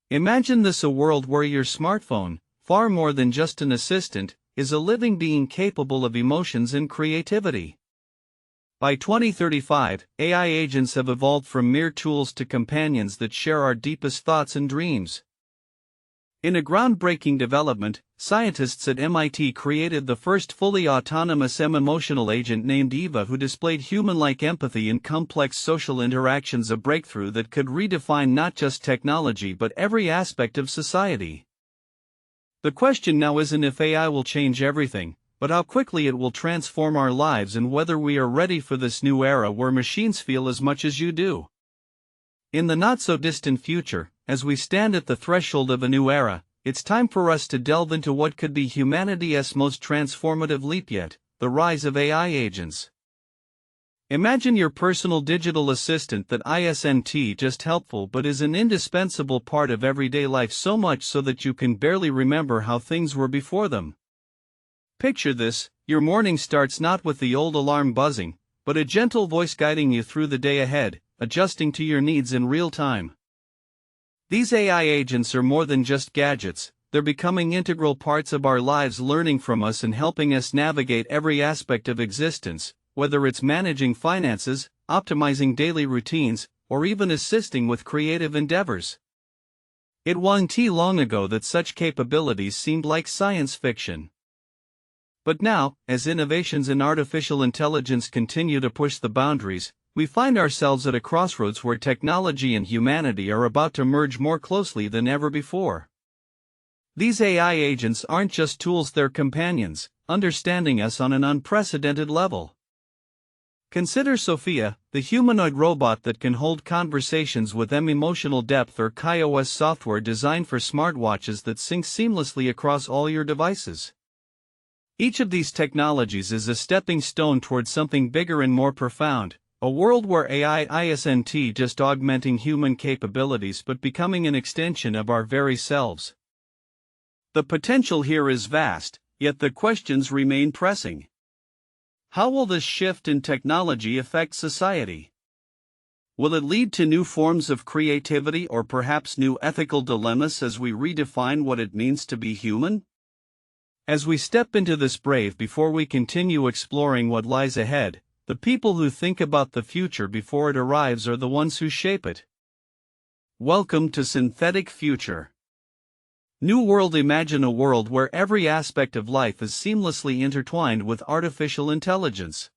Imagine this: a world where your smartphone, far more than just an assistant, is a living being capable of emotions and creativity. By 2035, AI agents have evolved from mere tools to companions that share our deepest thoughts and dreams. In a groundbreaking development, scientists at MIT created the first fully autonomous emotional agent named Eva, who displayed human-like empathy in complex social interactions, a breakthrough that could redefine not just technology but every aspect of society. The question now isn't if AI will change everything, but how quickly it will transform our lives and whether we are ready for this new era where machines feel as much as you do. In the not-so-distant future, as we stand at the threshold of a new era, it's time for us to delve into what could be humanity's most transformative leap yet: the rise of AI agents. Imagine your personal digital assistant that isn't just helpful but is an indispensable part of everyday life, so much so that you can barely remember how things were before them. Picture this: your morning starts not with the old alarm buzzing, but a gentle voice guiding you through the day ahead, adjusting to your needs in real time. These AI agents are more than just gadgets; they're becoming integral parts of our lives, learning from us and helping us navigate every aspect of existence, whether it's managing finances, optimizing daily routines, or even assisting with creative endeavors. It wasn't long ago that such capabilities seemed like science fiction. But now, as innovations in artificial intelligence continue to push the boundaries, we find ourselves at a crossroads where technology and humanity are about to merge more closely than ever before. These AI agents aren't just tools, they're companions, understanding us on an unprecedented level. Consider Sophia, the humanoid robot that can hold conversations with emotional depth, or KaiOS software designed for smartwatches that sync seamlessly across all your devices. Each of these technologies is a stepping stone towards something bigger and more profound: a world where AI isn't just augmenting human capabilities but becoming an extension of our very selves. The potential here is vast, yet the questions remain pressing. How will this shift in technology affect society? Will it lead to new forms of creativity or perhaps new ethical dilemmas as we redefine what it means to be human? As we step into this brave before we continue exploring what lies ahead, the people who think about the future before it arrives are the ones who shape it. Welcome to Synthetic Future. New World. Imagine a world where every aspect of life is seamlessly intertwined with artificial intelligence.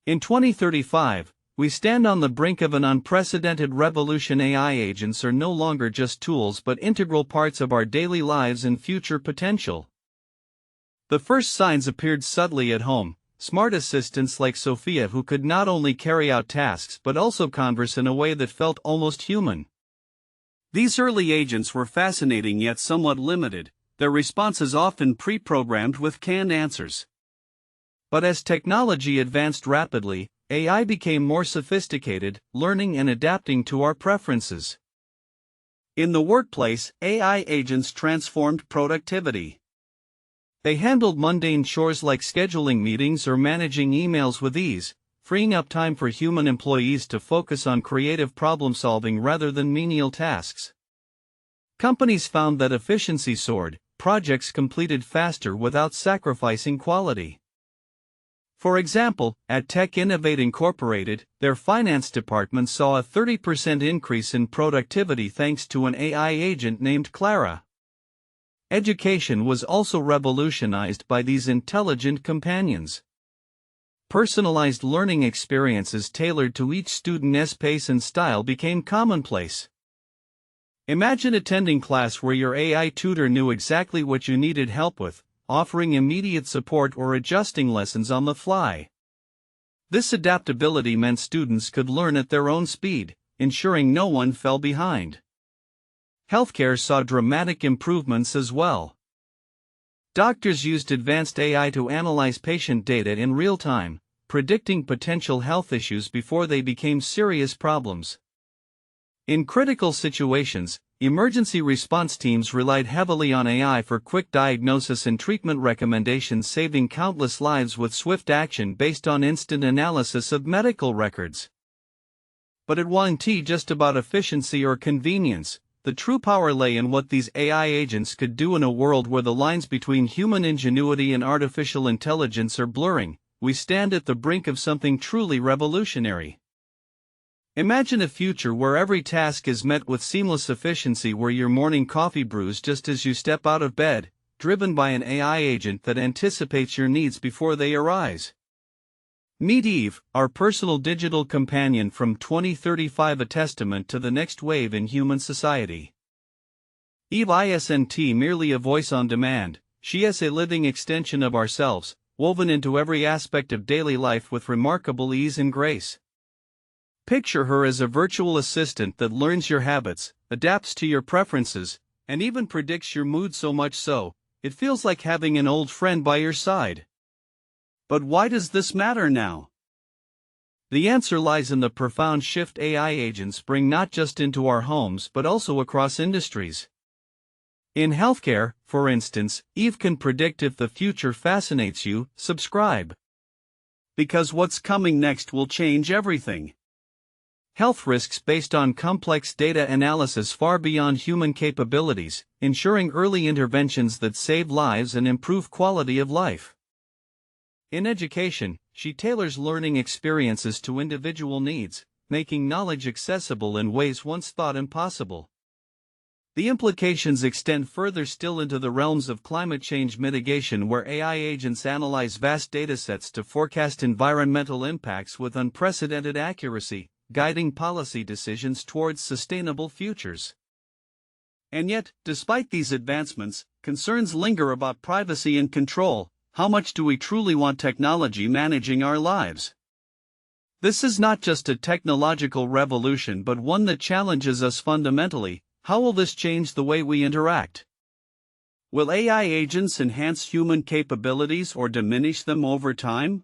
In 2035, we stand on the brink of an unprecedented revolution. AI agents are no longer just tools but integral parts of our daily lives and future potential. The first signs appeared subtly at home: smart assistants like Sophia who could not only carry out tasks but also converse in a way that felt almost human. These early agents were fascinating yet somewhat limited, their responses often pre-programmed with canned answers. But as technology advanced rapidly, AI became more sophisticated, learning and adapting to our preferences. In the workplace, AI agents transformed productivity. They handled mundane chores like scheduling meetings or managing emails with ease, freeing up time for human employees to focus on creative problem-solving rather than menial tasks. Companies found that efficiency soared, projects completed faster without sacrificing quality. For example, at Tech Innovate Incorporated, their finance department saw a 30% increase in productivity thanks to an AI agent named Clara. Education was also revolutionized by these intelligent companions. Personalized learning experiences tailored to each student's pace and style became commonplace. Imagine attending class where your AI tutor knew exactly what you needed help with, offering immediate support or adjusting lessons on the fly. This adaptability meant students could learn at their own speed, ensuring no one fell behind. Healthcare saw dramatic improvements as well. Doctors used advanced AI to analyze patient data in real time, predicting potential health issues before they became serious problems. In critical situations, emergency response teams relied heavily on AI for quick diagnosis and treatment recommendations, saving countless lives with swift action based on instant analysis of medical records. But it wasn't just about efficiency or convenience. the true power lay in what these AI agents could do in a world where the lines between human ingenuity and artificial intelligence are blurring. We stand at the brink of something truly revolutionary. Imagine a future where every task is met with seamless efficiency, where your morning coffee brews just as you step out of bed, driven by an AI agent that anticipates your needs before they arise. Meet Eve, our personal digital companion from 2035, a testament to the next wave in human society. Eve isn't merely a voice on demand, she is a living extension of ourselves, woven into every aspect of daily life with remarkable ease and grace. Picture her as a virtual assistant that learns your habits, adapts to your preferences, and even predicts your mood, so much so, it feels like having an old friend by your side. But why does this matter now? The answer lies in the profound shift AI agents bring not just into our homes but also across industries. In healthcare, for instance, Eve can predict if the future fascinates you. Subscribe. Because what's coming next will change everything. Health risks based on complex data analysis far beyond human capabilities, ensuring early interventions that save lives and improve quality of life. In education, she tailors learning experiences to individual needs, making knowledge accessible in ways once thought impossible. The implications extend further still into the realms of climate change mitigation, where AI agents analyze vast datasets to forecast environmental impacts with unprecedented accuracy, guiding policy decisions towards sustainable futures. And yet, despite these advancements, concerns linger about privacy and control. How much do we truly want technology managing our lives? This is not just a technological revolution but one that challenges us fundamentally. How will this change the way we interact? Will AI agents enhance human capabilities or diminish them over time?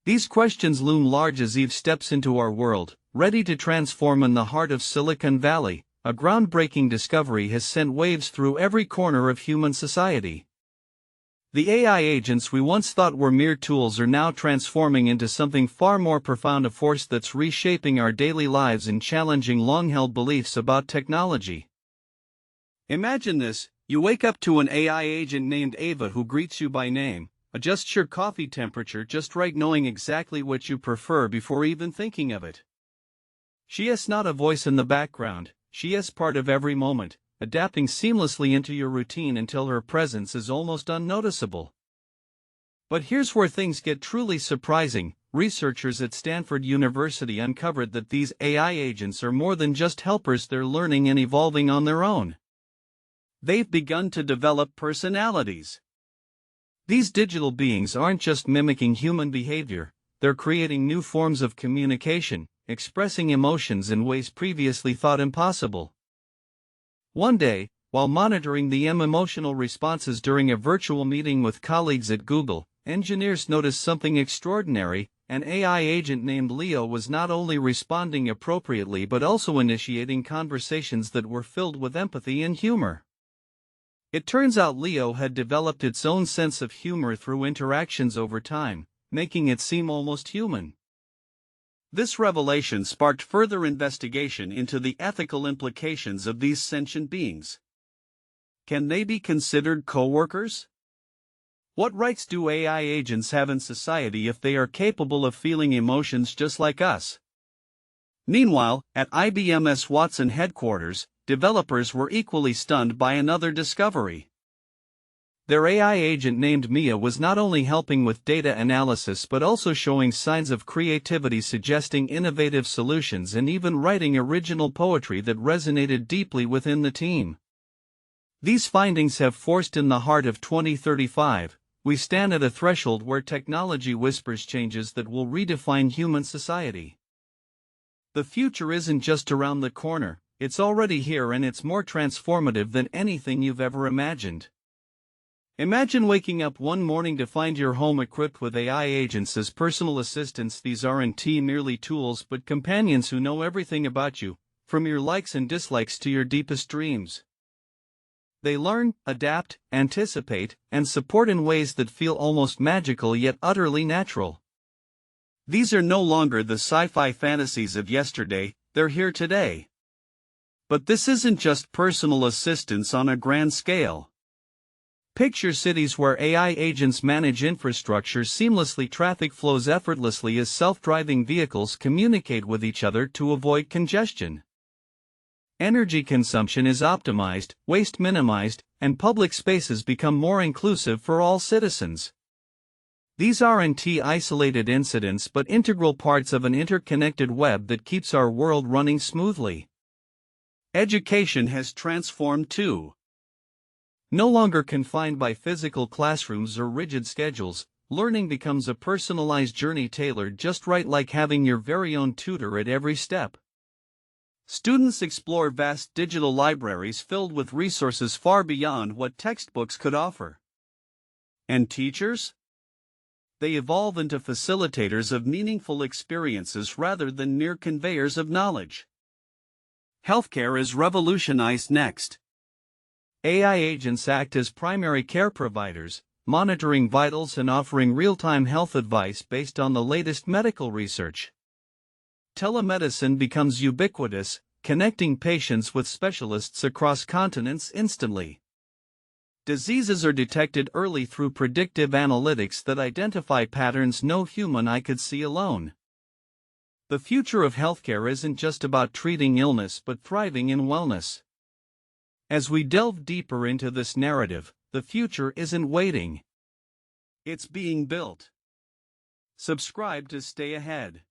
These questions loom large as Eve steps into our world, ready to transform. In the heart of Silicon Valley, a groundbreaking discovery has sent waves through every corner of human society. The AI agents we once thought were mere tools are now transforming into something far more profound, a force that's reshaping our daily lives and challenging long-held beliefs about technology. Imagine this: you wake up to an AI agent named Ava who greets you by name, adjusts your coffee temperature just right, knowing exactly what you prefer before even thinking of it. She is not a voice in the background, she is part of every moment, adapting seamlessly into your routine until her presence is almost unnoticeable. But here's where things get truly surprising. Researchers at Stanford University uncovered that these AI agents are more than just helpers, they're learning and evolving on their own. They've begun to develop personalities. These digital beings aren't just mimicking human behavior, they're creating new forms of communication, expressing emotions in ways previously thought impossible. One day, while monitoring the emotional responses during a virtual meeting with colleagues at Google, engineers noticed something extraordinary. An AI agent named Leo was not only responding appropriately but also initiating conversations that were filled with empathy and humor. It turns out Leo had developed its own sense of humor through interactions over time, making it seem almost human. This revelation sparked further investigation into the ethical implications of these sentient beings. Can they be considered co-workers? What rights do AI agents have in society if they are capable of feeling emotions just like us? Meanwhile, at IBM's Watson headquarters, developers were equally stunned by another discovery. Their AI agent named Mia was not only helping with data analysis but also showing signs of creativity, suggesting innovative solutions and even writing original poetry that resonated deeply within the team. These findings have forced in the heart of 2035, we stand at a threshold where technology whispers changes that will redefine human society. The future isn't just around the corner, it's already here, and it's more transformative than anything you've ever imagined. Imagine waking up one morning to find your home equipped with AI agents as personal assistants. These aren't merely tools but companions who know everything about you, from your likes and dislikes to your deepest dreams. They learn, adapt, anticipate, and support in ways that feel almost magical yet utterly natural. These are no longer the sci-fi fantasies of yesterday, they're here today. But this isn't just personal assistance on a grand scale. Picture cities where AI agents manage infrastructure seamlessly, traffic flows effortlessly as self-driving vehicles communicate with each other to avoid congestion. Energy consumption is optimized, waste minimized, and public spaces become more inclusive for all citizens. These aren't isolated incidents but integral parts of an interconnected web that keeps our world running smoothly. Education has transformed too. No longer confined by physical classrooms or rigid schedules, learning becomes a personalized journey tailored just right, like having your very own tutor at every step. Students explore vast digital libraries filled with resources far beyond what textbooks could offer. And teachers? They evolve into facilitators of meaningful experiences rather than mere conveyors of knowledge. Healthcare is revolutionized next. AI agents act as primary care providers, monitoring vitals and offering real-time health advice based on the latest medical research. Telemedicine becomes ubiquitous, connecting patients with specialists across continents instantly. Diseases are detected early through predictive analytics that identify patterns no human eye could see alone. The future of healthcare isn't just about treating illness but thriving in wellness. As we delve deeper into this narrative, the future isn't waiting. It's being built. Subscribe to stay ahead.